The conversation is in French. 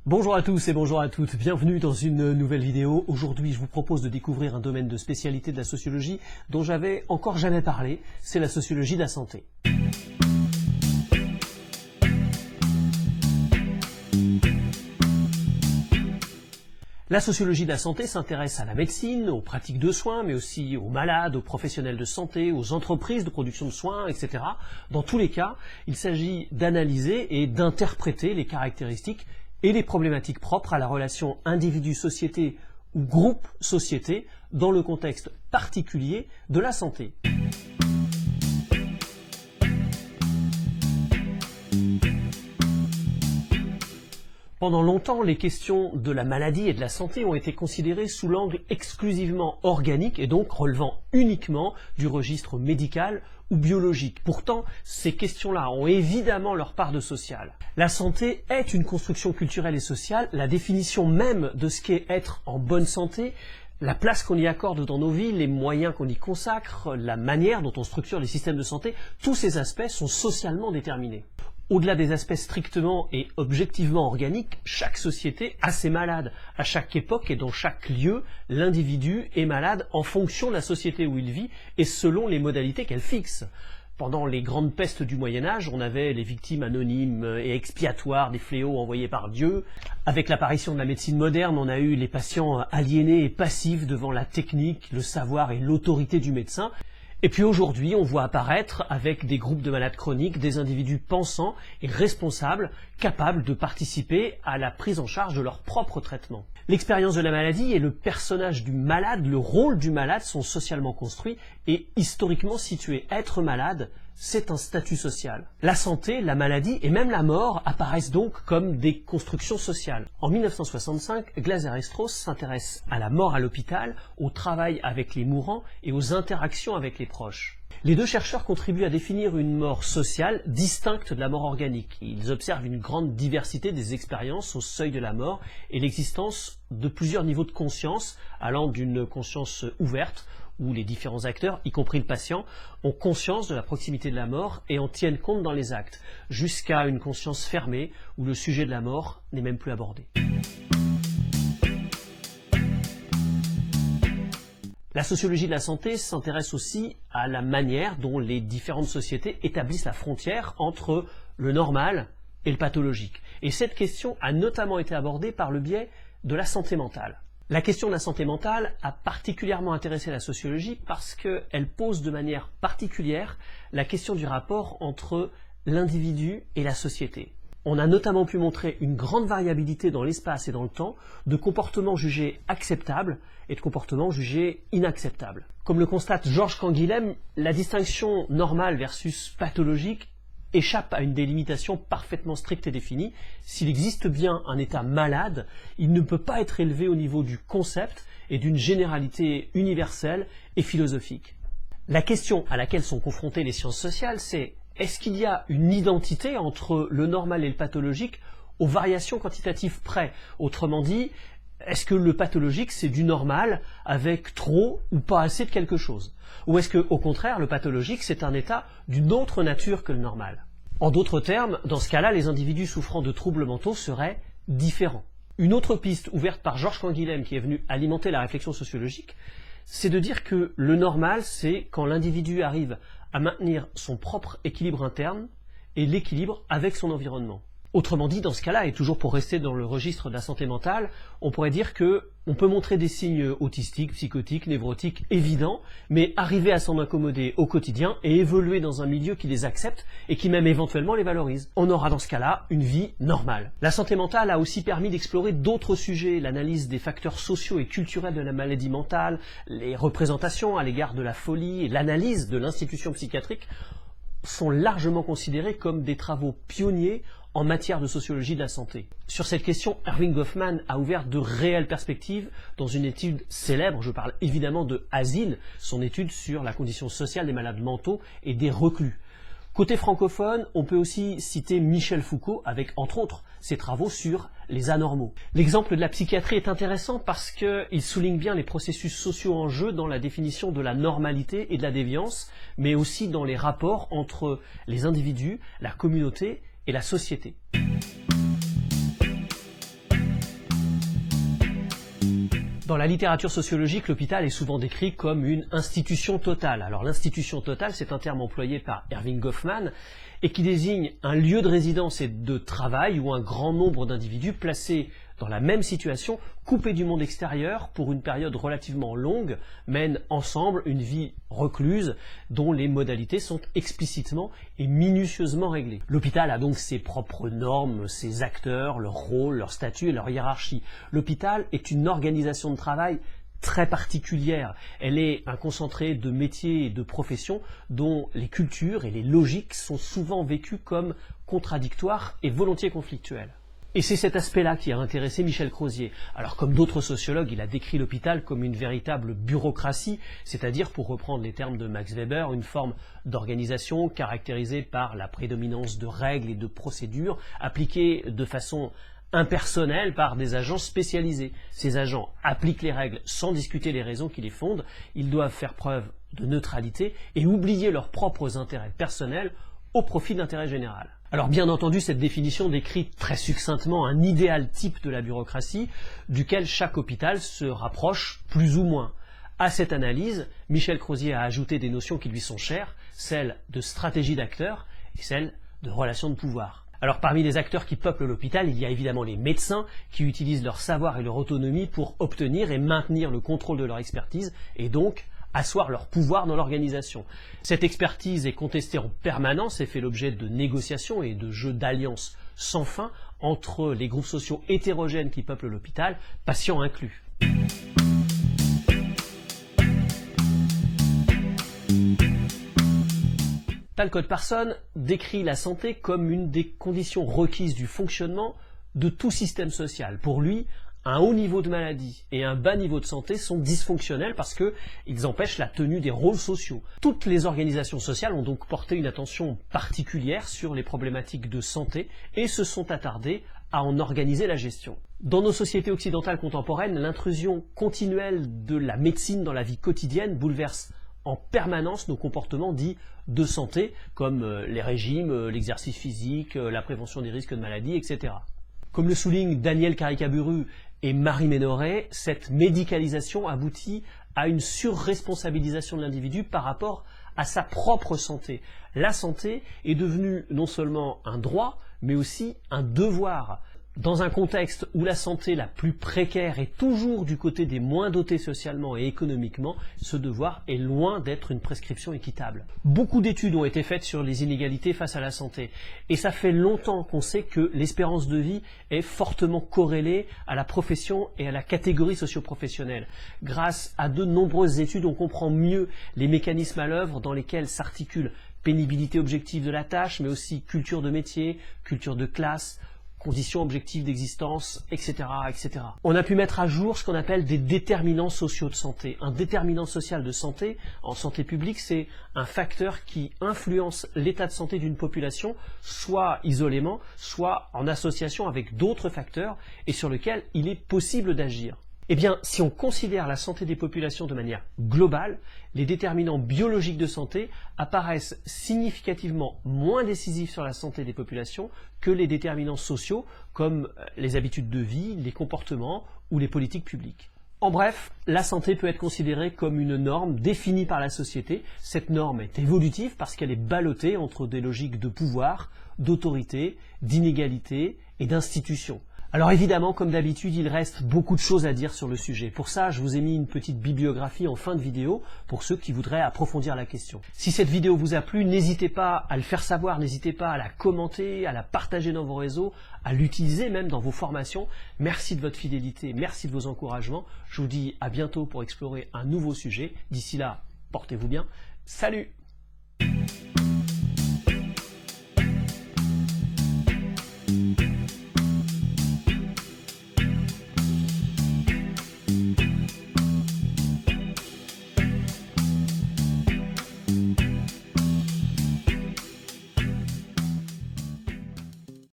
Bonjour à tous et bonjour à toutes, bienvenue dans une nouvelle vidéo. Aujourd'hui, je vous propose de découvrir un domaine de spécialité de la sociologie dont j'avais encore jamais parlé, c'est la sociologie de la santé. La sociologie de la santé s'intéresse à la médecine, aux pratiques de soins, mais aussi aux malades, aux professionnels de santé, aux entreprises de production de soins, etc. Dans tous les cas, il s'agit d'analyser et d'interpréter les caractéristiques et les problématiques propres à la relation individu-société ou groupe-société dans le contexte particulier de la santé. Pendant longtemps, les questions de la maladie et de la santé ont été considérées sous l'angle exclusivement organique et donc relevant uniquement du registre médical ou biologique. Pourtant, ces questions-là ont évidemment leur part de social. La santé est une construction culturelle et sociale, la définition même de ce qu'est être en bonne santé, la place qu'on y accorde dans nos vies, les moyens qu'on y consacre, la manière dont on structure les systèmes de santé, tous ces aspects sont socialement déterminés. Au-delà des aspects strictement et objectivement organiques, chaque société a ses malades. À chaque époque et dans chaque lieu, l'individu est malade en fonction de la société où il vit et selon les modalités qu'elle fixe. Pendant les grandes pestes du Moyen-Âge, on avait les victimes anonymes et expiatoires des fléaux envoyés par Dieu. Avec l'apparition de la médecine moderne, on a eu les patients aliénés et passifs devant la technique, le savoir et l'autorité du médecin. Et puis aujourd'hui, on voit apparaître, avec des groupes de malades chroniques, des individus pensants et responsables, capables de participer à la prise en charge de leur propre traitement. L'expérience de la maladie et le personnage du malade, le rôle du malade sont socialement construits et historiquement situés. Être malade, c'est un statut social. La santé, la maladie et même la mort apparaissent donc comme des constructions sociales. En 1965, Glaser et Strauss s'intéressent à la mort à l'hôpital, au travail avec les mourants et aux interactions avec les proches. Les deux chercheurs contribuent à définir une mort sociale distincte de la mort organique. Ils observent une grande diversité des expériences au seuil de la mort et l'existence de plusieurs niveaux de conscience, allant d'une conscience ouverte, où les différents acteurs, y compris le patient, ont conscience de la proximité de la mort et en tiennent compte dans les actes, jusqu'à une conscience fermée, où le sujet de la mort n'est même plus abordé. La sociologie de la santé s'intéresse aussi à la manière dont les différentes sociétés établissent la frontière entre le normal et le pathologique. Et cette question a notamment été abordée par le biais de la santé mentale. La question de la santé mentale a particulièrement intéressé la sociologie parce qu'elle pose de manière particulière la question du rapport entre l'individu et la société. On a notamment pu montrer une grande variabilité dans l'espace et dans le temps de comportements jugés acceptables et de comportements jugés inacceptables. Comme le constate Georges Canguilhem, la distinction normale versus pathologique échappe à une délimitation parfaitement stricte et définie. S'il existe bien un état malade, il ne peut pas être élevé au niveau du concept et d'une généralité universelle et philosophique. La question à laquelle sont confrontées les sciences sociales, c'est: est-ce qu'il y a une identité entre le normal et le pathologique aux variations quantitatives près? Autrement dit, est-ce que le pathologique c'est du normal avec trop ou pas assez de quelque chose? Ou est-ce que, au contraire, le pathologique c'est un état d'une autre nature que le normal? En d'autres termes, dans ce cas-là, les individus souffrant de troubles mentaux seraient différents. Une autre piste ouverte par Georges Canguilhem qui est venue alimenter la réflexion sociologique, c'est de dire que le normal c'est quand l'individu arrive à maintenir son propre équilibre interne et l'équilibre avec son environnement. Autrement dit, dans ce cas-là, et toujours pour rester dans le registre de la santé mentale, on pourrait dire que on peut montrer des signes autistiques, psychotiques, névrotiques évidents, mais arriver à s'en accommoder au quotidien et évoluer dans un milieu qui les accepte et qui même éventuellement les valorise. On aura dans ce cas-là une vie normale. La santé mentale a aussi permis d'explorer d'autres sujets, l'analyse des facteurs sociaux et culturels de la maladie mentale, les représentations à l'égard de la folie et l'analyse de l'institution psychiatrique sont largement considérés comme des travaux pionniers en matière de sociologie de la santé. Sur cette question, Erving Goffman a ouvert de réelles perspectives dans une étude célèbre, je parle évidemment de Asile, son étude sur la condition sociale des malades mentaux et des reclus. Côté francophone, on peut aussi citer Michel Foucault avec, entre autres, ses travaux sur les anormaux. L'exemple de la psychiatrie est intéressant parce qu'il souligne bien les processus sociaux en jeu dans la définition de la normalité et de la déviance, mais aussi dans les rapports entre les individus, la communauté et la société. Dans la littérature sociologique, l'hôpital est souvent décrit comme une institution totale. Alors l'institution totale, c'est un terme employé par Erving Goffman et qui désigne un lieu de résidence et de travail où un grand nombre d'individus placés dans la même situation, coupés du monde extérieur pour une période relativement longue, mènent ensemble une vie recluse dont les modalités sont explicitement et minutieusement réglées. L'hôpital a donc ses propres normes, ses acteurs, leur rôle, leur statut et leur hiérarchie. L'hôpital est une organisation de travail très particulière. Elle est un concentré de métiers et de professions dont les cultures et les logiques sont souvent vécues comme contradictoires et volontiers conflictuelles. Et c'est cet aspect-là qui a intéressé Michel Crozier. Alors comme d'autres sociologues, il a décrit l'hôpital comme une véritable bureaucratie, c'est-à-dire, pour reprendre les termes de Max Weber, une forme d'organisation caractérisée par la prédominance de règles et de procédures appliquées de façon impersonnelle par des agents spécialisés. Ces agents appliquent les règles sans discuter les raisons qui les fondent, ils doivent faire preuve de neutralité et oublier leurs propres intérêts personnels au profit d'intérêt général. Alors bien entendu, cette définition décrit très succinctement un idéal type de la bureaucratie duquel chaque hôpital se rapproche plus ou moins. À cette analyse, Michel Crozier a ajouté des notions qui lui sont chères, celles de stratégie d'acteur et celles de relations de pouvoir. Alors parmi les acteurs qui peuplent l'hôpital, il y a évidemment les médecins qui utilisent leur savoir et leur autonomie pour obtenir et maintenir le contrôle de leur expertise et donc asseoir leur pouvoir dans l'organisation. Cette expertise est contestée en permanence et fait l'objet de négociations et de jeux d'alliances sans fin entre les groupes sociaux hétérogènes qui peuplent l'hôpital, patients inclus. Talcott Parsons décrit la santé comme une des conditions requises du fonctionnement de tout système social. Pour lui, un haut niveau de maladie et un bas niveau de santé sont dysfonctionnels parce qu'ils empêchent la tenue des rôles sociaux. Toutes les organisations sociales ont donc porté une attention particulière sur les problématiques de santé et se sont attardées à en organiser la gestion. Dans nos sociétés occidentales contemporaines, l'intrusion continuelle de la médecine dans la vie quotidienne bouleverse en permanence nos comportements dits de santé, comme les régimes, l'exercice physique, la prévention des risques de maladie, etc. Comme le soulignent Daniel Caricaburu et Marie Ménoret, cette médicalisation aboutit à une surresponsabilisation de l'individu par rapport à sa propre santé. La santé est devenue non seulement un droit, mais aussi un devoir. Dans un contexte où la santé la plus précaire est toujours du côté des moins dotés socialement et économiquement, ce devoir est loin d'être une prescription équitable. Beaucoup d'études ont été faites sur les inégalités face à la santé, et ça fait longtemps qu'on sait que l'espérance de vie est fortement corrélée à la profession et à la catégorie socio-professionnelle. Grâce à de nombreuses études, on comprend mieux les mécanismes à l'œuvre dans lesquels s'articulent pénibilité objective de la tâche, mais aussi culture de métier, culture de classe, conditions objectives d'existence, etc., etc. On a pu mettre à jour ce qu'on appelle des déterminants sociaux de santé. Un déterminant social de santé, en santé publique, c'est un facteur qui influence l'état de santé d'une population, soit isolément, soit en association avec d'autres facteurs, et sur lequel il est possible d'agir. Eh bien, si on considère la santé des populations de manière globale, les déterminants biologiques de santé apparaissent significativement moins décisifs sur la santé des populations que les déterminants sociaux comme les habitudes de vie, les comportements ou les politiques publiques. En bref, la santé peut être considérée comme une norme définie par la société. Cette norme est évolutive parce qu'elle est ballottée entre des logiques de pouvoir, d'autorité, d'inégalité et d'institution. Alors évidemment, comme d'habitude, il reste beaucoup de choses à dire sur le sujet. Pour ça, je vous ai mis une petite bibliographie en fin de vidéo pour ceux qui voudraient approfondir la question. Si cette vidéo vous a plu, n'hésitez pas à le faire savoir, n'hésitez pas à la commenter, à la partager dans vos réseaux, à l'utiliser même dans vos formations. Merci de votre fidélité, merci de vos encouragements. Je vous dis à bientôt pour explorer un nouveau sujet. D'ici là, portez-vous bien. Salut!